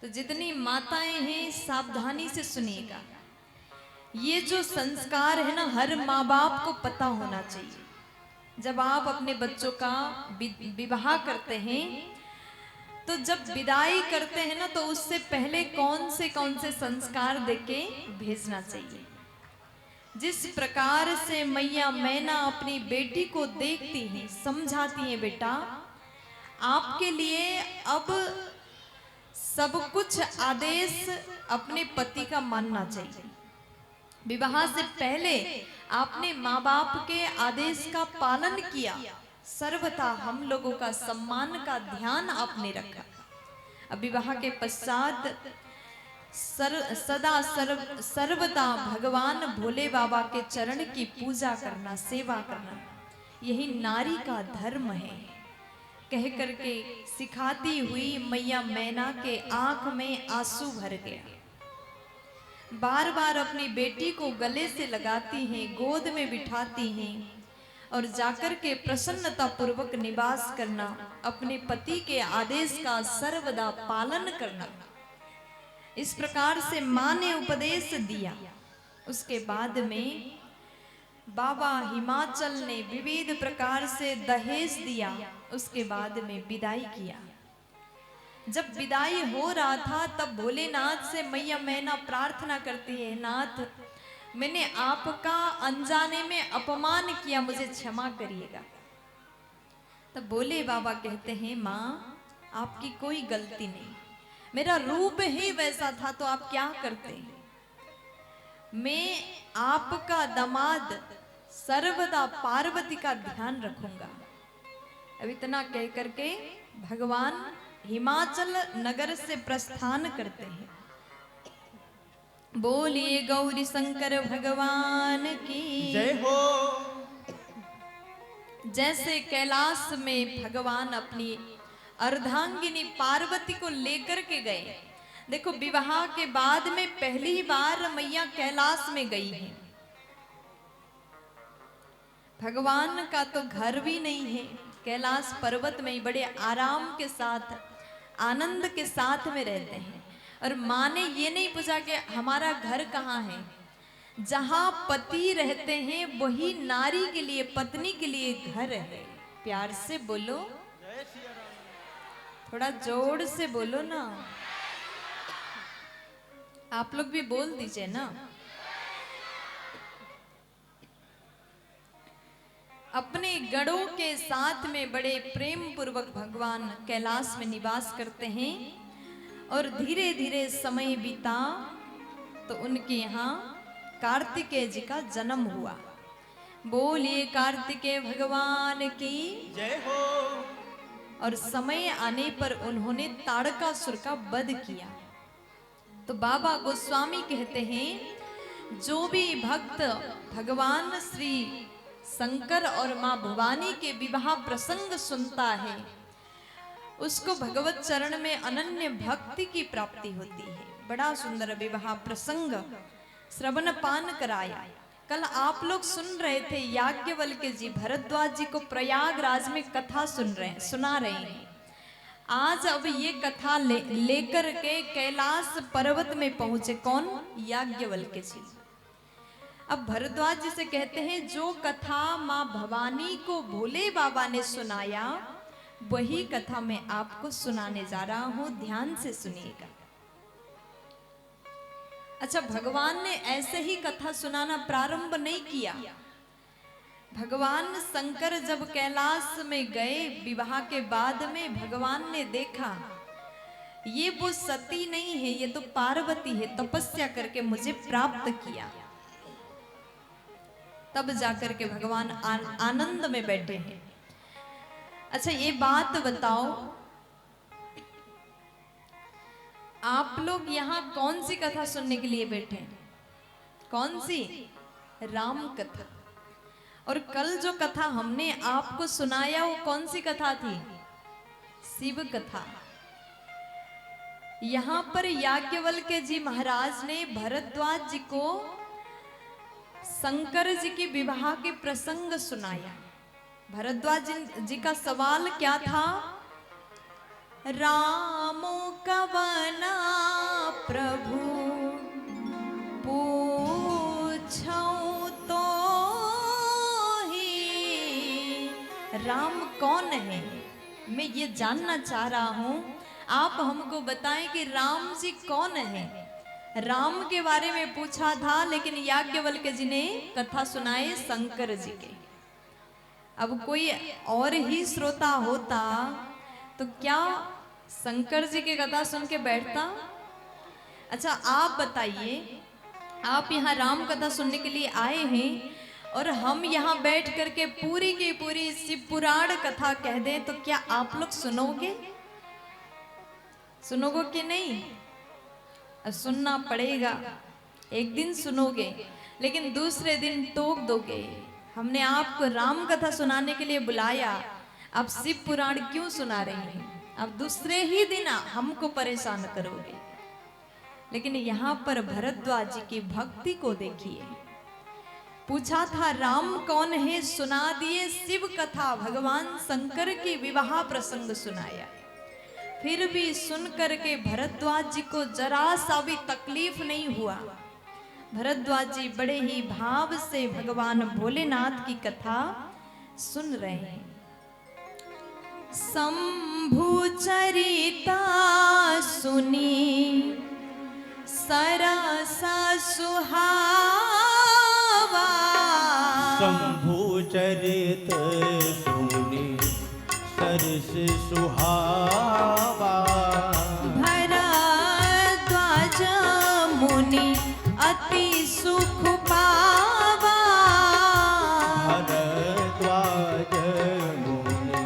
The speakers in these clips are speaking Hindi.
तो जितनी माताएं हैं सावधानी से सुनिएगा। ये जो संस्कार है ना, हर माँ बाप को पता होना चाहिए। जब आप अपने बच्चों का विवाह करते हैं, तो जब विदाई करते हैं ना, तो उससे पहले कौन से संस्कार देके भेजना चाहिए। जिस प्रकार से मैया मैना अपनी बेटी को देखती हैं, समझाती हैं, बेटा आपके लिए अब सब कुछ आदेश अपने पति का मानना चाहिए। विवाह से पहले आपने माँ बाप के आदेश का पालन किया, सर्वथा हम लोगों का सम्मान का ध्यान आपने रखा। अब विवाह के पश्चात सदा सर्वदा भगवान भोले बाबा के चरण की पूजा करना, सेवा करना, यही नारी का धर्म है कह करके सिखाती हुई मैया मैना के आंख में आंसू भर गया। बार बार अपनी बेटी को गले से लगाती हैं, गोद में बिठाती हैं और जाकर के प्रसन्नता पूर्वक निवास करना, अपने पति के आदेश का सर्वदा पालन करना, इस प्रकार से माँ ने उपदेश दिया। उसके बाद में बाबा हिमाचल ने विविध प्रकार से दहेज दिया। उसके बाद में विदाई किया। जब विदाई हो रहा था, तब भोलेनाथ से मैया मैना प्रार्थना करती है, नाथ मैंने आपका अनजाने में अपमान किया, मुझे क्षमा करिएगा। तब भोले बाबा कहते हैं, माँ आपकी कोई गलती नहीं, मेरा रूप ही वैसा था तो आप क्या करते। मैं आपका दामाद सर्वदा पार्वती का ध्यान रखूंगा। अब इतना कह करके भगवान हिमाचल नगर से प्रस्थान करते हैं। बोलिए गौरी शंकर भगवान की जय हो। जैसे कैलाश में भगवान अपनी अर्धांगिनी पार्वती को लेकर के गए। देखो, विवाह के बाद में पहली बार मैया कैलाश में गई है। भगवान का तो घर भी नहीं है, कैलाश पर्वत में ही बड़े आराम के साथ, आनंद के साथ में रहते हैं। और माँ ने ये नहीं पूछा कि हमारा घर कहाँ है। जहाँ पति रहते हैं वही नारी के लिए, पत्नी के लिए घर है। प्यार से बोलो, थोड़ा जोर से बोलो ना। आप लोग भी बोल दीजिए ना। अपने गणों के साथ में बड़े प्रेम पूर्वक भगवान कैलाश में निवास करते हैं। और धीरे धीरे समय बीता तो उनके यहाँ कार्तिकेय जी का जन्म हुआ। बोलिए कार्तिकेय भगवान की जय हो। और समय आने पर उन्होंने ताड़कासुर का वध किया। तो बाबा गोस्वामी कहते हैं, जो भी भक्त भगवान श्री शंकर और माँ भवानी के विवाह प्रसंग सुनता है, उसको भगवत चरण में अनन्य भक्ति की प्राप्ति होती है। बड़ा सुंदर विवाह प्रसंग श्रवण पान कराया। कल आप लोग सुन रहे थे, याज्ञवल्क्य जी भरद्वाज जी को प्रयागराज में कथा सुना रहे हैं। आज अब ये कथा लेकर के कैलाश पर्वत में पहुंचे। कौन? याज्ञवल्क्य जी। अब भरद्वाज जी से कहते हैं, जो कथा माँ भवानी को भोले बाबा ने सुनाया, वही कथा मैं आपको सुनाने जा रहा हूं, ध्यान से सुनिएगा। अच्छा, भगवान ने ऐसे ही कथा सुनाना प्रारंभ नहीं किया। भगवान शंकर जब कैलाश में गए विवाह के बाद में, भगवान ने देखा ये वो सती नहीं है, ये तो पार्वती है, तपस्या करके मुझे प्राप्त किया। तब जाकर के भगवान आनंद में बैठे हैं। अच्छा, ये बात बताओ, आप लोग यहाँ कौन सी कथा सुनने के लिए बैठे हैं? कौन सी? राम कथा। और कल जो कथा हमने आपको सुनाया वो कौन सी कथा थी? शिव कथा। यहाँ पर याज्ञवल्क्य जी महाराज ने भरद्वाज जी को शंकर जी के विवाह के प्रसंग सुनाया। भरद्वाज जी का सवाल क्या था? रामो कवना प्रभु पूछूं तो ही राम कौन है? मैं ये जानना चाह रहा हूँ, आप हमको बताएं कि राम जी कौन है। राम के बारे में पूछा था, लेकिन याज्ञवल्क्य जी ने कथा सुनाए शंकर जी के। अब कोई और ही श्रोता होता तो क्या शंकर जी की कथा सुन के बैठता? अच्छा आप बताइए, आप यहाँ राम कथा सुनने के लिए आए हैं और हम यहाँ बैठ करके पूरी की पूरी शिव पुराण कथा कह दें तो क्या आप लोग सुनोगे? सुनोगे कि नहीं? अब सुनना पड़ेगा। एक दिन सुनोगे, लेकिन दूसरे दिन टोक दोगे। हमने आपको राम कथा सुनाने के लिए बुलाया, आप शिव पुराण क्यों सुना रहे हैं? आप दूसरे ही दिन हमको परेशान करोगे। लेकिन यहाँ पर भरद्वाज जी की भक्ति को देखिए। पूछा था राम कौन है, सुना दिए शिव कथा, भगवान शंकर की विवाह प्रसंग सुनाया। फिर भी सुन करके भरद्वाज जी को जरा सा भी तकलीफ नहीं हुआ। भरद्वाज जी बड़े ही भाव से भगवान भोलेनाथ की कथा सुन रहे हैं। शंभु चरिता सुनी सरसा सुहावा, शंभु चरित सुनी सरस सुहावा, भरद्वाज मुनि अति सुख पावा, भरद्वाज मुनि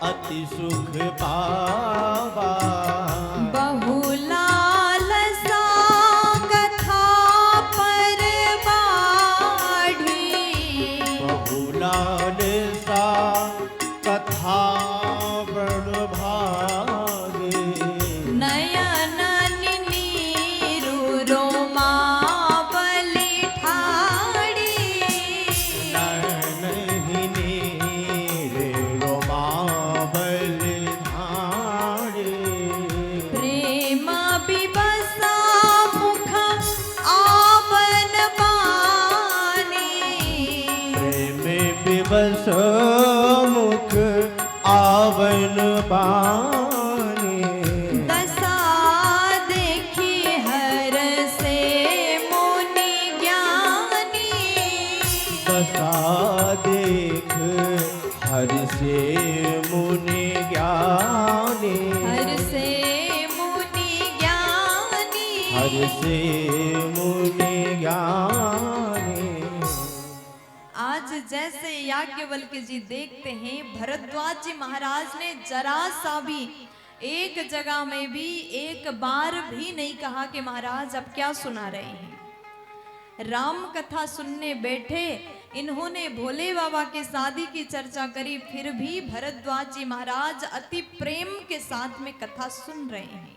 अति सुख पावा, बहुलाल सा कथा पर बाढ़ी, बहुलाल सा कथा बड़ भागे, नयन नीरु रोमावली ठाड़ी, नयन नीर रोमावल धारे, प्रेम विवसा मुख आवन बानी, प्रेम विवश मुख आवन बानी, दशा देखी हर से मुनि ज्ञानी, दशा देख हर से मुनि ज्ञानी, हर से मुनि ज्ञानी, हर से मुनि ज्ञानी। आज जैसे याज्ञवल्क्य जी देखते हैं, भरद्वाज जी महाराज ने जरा सा भी एक जगह में भी एक बार भी नहीं कहा कि महाराज अब क्या सुना रहे हैं। राम कथा सुनने बैठे, इन्होंने भोले बाबा के शादी की चर्चा करी, फिर भी भरद्वाज जी महाराज अति प्रेम के साथ में कथा सुन रहे हैं।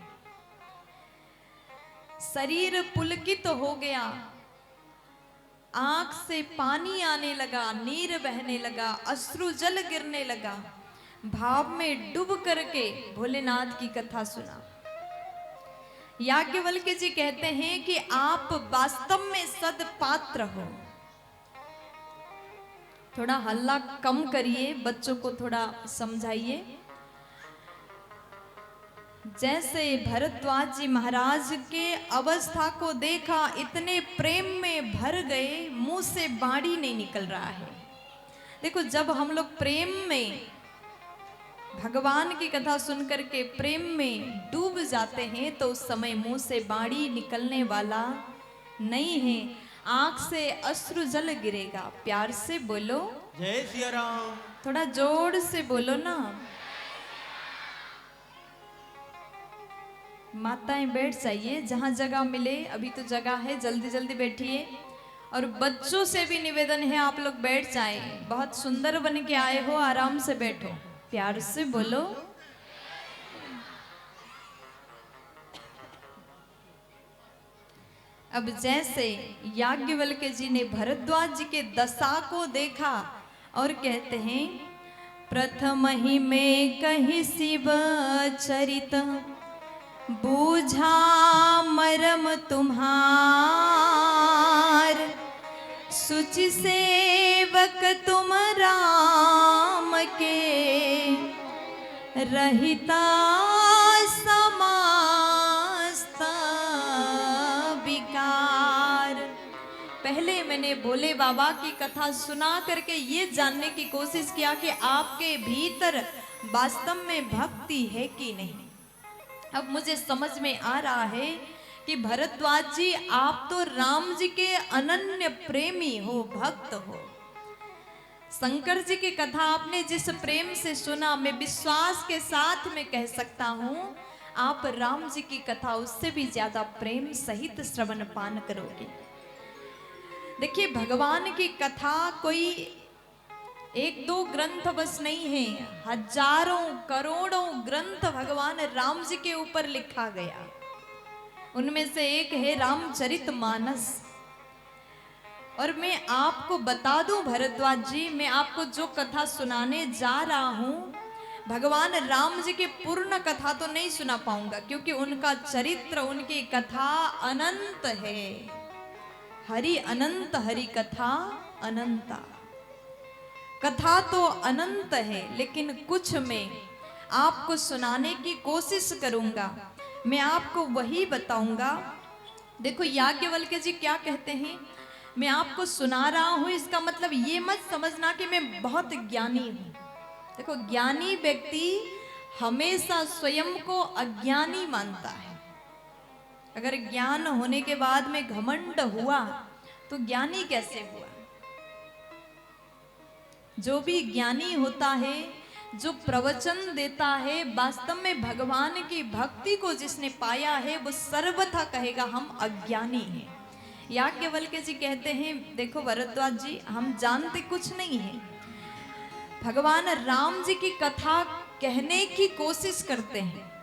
शरीर पुलकित हो गया, आंख से पानी आने लगा, नीर बहने लगा, अश्रु जल गिरने लगा। भाव में डूब करके भोलेनाथ की कथा सुना। याज्ञवल्क्य जी कहते हैं कि आप वास्तव में सदपात्र हो। थोड़ा हल्ला कम करिए, बच्चों को थोड़ा समझाइए। जैसे भरद्वाज जी महाराज के अवस्था को देखा, इतने प्रेम में भर गए, मुंह से बाणी नहीं निकल रहा है। देखो, जब हम लोग प्रेम में भगवान की कथा सुनकर के प्रेम में डूब जाते हैं तो उस समय मुंह से बाणी निकलने वाला नहीं है, आंख से अश्रु जल गिरेगा। प्यार से बोलो जय सिया राम। थोड़ा जोर से बोलो ना। माताएं बैठ जाइए जहां जगह मिले, अभी तो जगह है, जल्दी जल्दी बैठिए। और बच्चों से भी निवेदन है आप लोग बैठ जाएं, बहुत सुंदर बन के आए हो, आराम से बैठो, प्यार से बोलो। अब जैसे याज्ञवल्क्य जी ने भरद्वाज जी के दशा को देखा और कहते हैं, प्रथम ही में कही शिव चरित बूझा तुम्हार, सुचि सेवक तुम राम के, रहिता समस्त विकार। पहले मैंने भोले बाबा की कथा सुना करके ये जानने की कोशिश किया कि आपके भीतर वास्तव में भक्ति है कि नहीं। अब मुझे समझ में आ रहा है कि भरद्वाज जी आप तो राम जी के अनन्य प्रेमी हो, भक्त हो। शंकर जी की कथा आपने जिस प्रेम से सुना, मैं विश्वास के साथ में कह सकता हूं आप राम जी की कथा उससे भी ज्यादा प्रेम सहित श्रवण पान करोगे। देखिए, भगवान की कथा कोई एक दो ग्रंथ बस नहीं है, हजारों करोड़ों ग्रंथ भगवान राम जी के ऊपर लिखा गया। उनमें से एक है रामचरितमानस। और मैं आपको बता दूं भरद्वाज जी, मैं आपको जो कथा सुनाने जा रहा हूं, भगवान राम जी की पूर्ण कथा तो नहीं सुना पाऊंगा, क्योंकि उनका चरित्र, उनकी कथा अनंत है। हरि अनंत, हरि कथा अनंता। कथा तो अनंत है, लेकिन कुछ मैं आपको सुनाने की कोशिश करूंगा। मैं आपको वही बताऊंगा। देखो, याज्ञवल्क्य जी क्या कहते हैं, मैं आपको सुना रहा हूं, इसका मतलब ये मत समझना कि मैं बहुत ज्ञानी हूं। देखो, ज्ञानी व्यक्ति हमेशा स्वयं को अज्ञानी मानता है। अगर ज्ञान होने के बाद में घमंड हुआ तो ज्ञानी कैसे हुआ? जो भी ज्ञानी होता है, जो प्रवचन देता है, वास्तव में भगवान की भक्ति को जिसने पाया है, वो सर्वथा कहेगा हम अज्ञानी हैं। याज्ञवल्क्य जी कहते हैं, देखो भरद्वाज जी, हम जानते कुछ नहीं है, भगवान राम जी की कथा कहने की कोशिश करते हैं।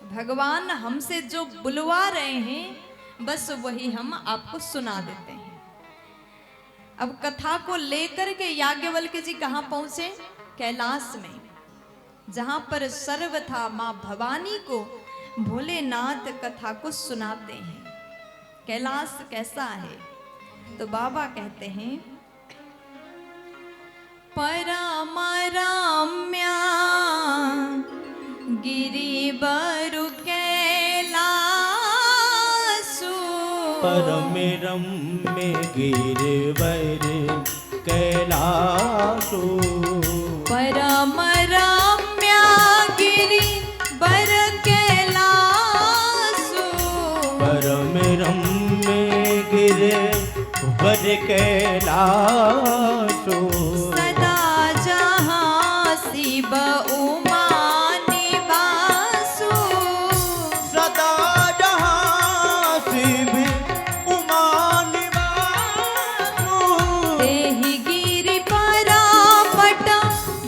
भगवान हमसे जो बुलवा रहे हैं, बस वही हम आपको सुना देते हैं। अब कथा को लेकर के याज्ञवल्क्य जी कहाँ पहुंचे? कैलाश में, जहां पर सर्वथा मां भवानी को भोलेनाथ कथा को सुनाते हैं। कैलाश कैसा है? तो बाबा कहते हैं, परम रम्या गिरिवरु कैलासु, परम रम्य गिरिवर कैलासु, परम रम्या गिरिवर कैलासु, परम रम्य गिरिवर कैलासु, सदा जहाँ शिव उमा निवासु, सदा जहाँ शिव उमा निवासु, तेहि गिरि परापट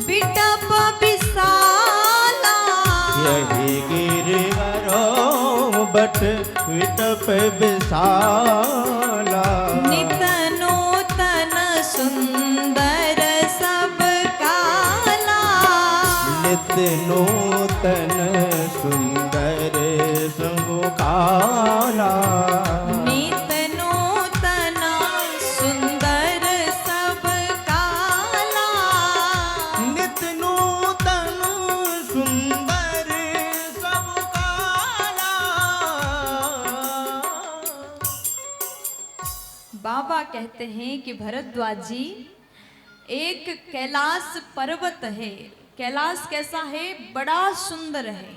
बिटप विशाला, यही गिरिवरो बट विटप विशाला, नित नूतन सुंदर सब काला, नित नूतन सुंदर सब काला, नित नूतन सुंदर सब काला, नित नूतन सुंदर सब काला। बाबा कहते हैं कि भरद्वाज जी, एक कैलाश पर्वत है। कैलाश कैसा है? बड़ा सुंदर है।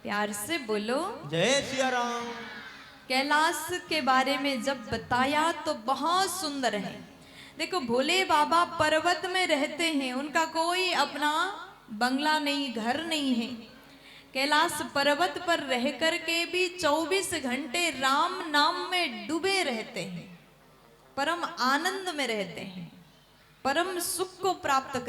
प्यार से बोलो जय सिया राम। कैलाश के बारे में जब बताया तो बहुत सुंदर है। देखो, भोले बाबा पर्वत में रहते हैं, उनका कोई अपना बंगला नहीं, घर नहीं है। कैलाश पर्वत पर रह कर के भी 24 घंटे राम नाम में डूबे रहते हैं, परम आनंद में रहते हैं, परम सुख को प्राप्त कर